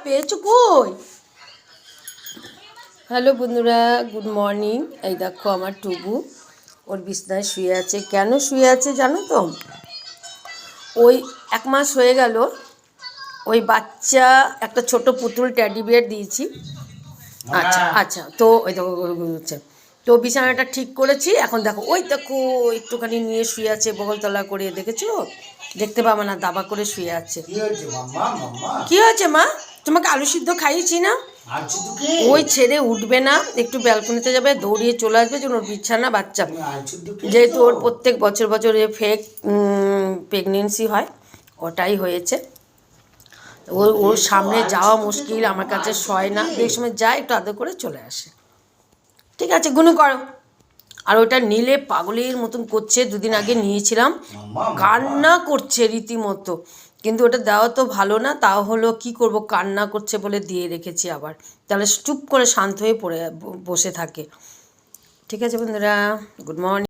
পেয়েছো কই? হ্যালো বন্ধুরা, গুড মর্নিং। এই দেখো আমার টুবু ওর বিছনায় শুয়ে আছে। কেন শুয়ে আছে জানো তো? ওই 1 মাস হয়ে গেল, ওই বাচ্চা একটা ছোট পুতুল ট্যাডি বিয়ার দিয়েছি। আচ্ছা আচ্ছা, তো ওই দেখো হচ্ছে, তো বিছানাটা ঠিক করেছি। এখন দেখো ওই দেখো একটুখানি নিয়ে শুয়ে আছে বগলতলা করে, দেখেছো? দেখতে পাবে না, দাবা করে শুয়ে আছে। কি হয়েছে মা? তোমাকে আলু সিদ্ধ খাইয়েছি না? ওই ছেড়ে উঠবে না, একটু ব্যালকনিতে যাবে, দৌড়িয়ে চলে আসবে, যেন ওর বিছানা বাচ্চা, যেহেতু ওর প্রত্যেক বছর বছর ফেক প্রেগনেন্সি হয়, ওটাই হয়েছে। ওর সামনে যাওয়া মুশকিল, আমার কাছে সয় না, এক সময় যায় একটু আদর করে চলে আসে। ঠিক আছে, গুনু করো। আর ওটা নিলে পাগলের মতন করছে, 2 দিন আগে নিয়েছিলাম, কান্না করছে রীতিমতো, কিন্তু ওটা দেওয়া তো ভালো না, তাও হলো কি করব, কান্না করছে বলে দিয়ে রেখেছি আবার, তাহলে চুপ করে শান্ত হয়ে পড়ে বসে থাকে। ঠিক আছে বন্ধুরা, গুড মর্নিং।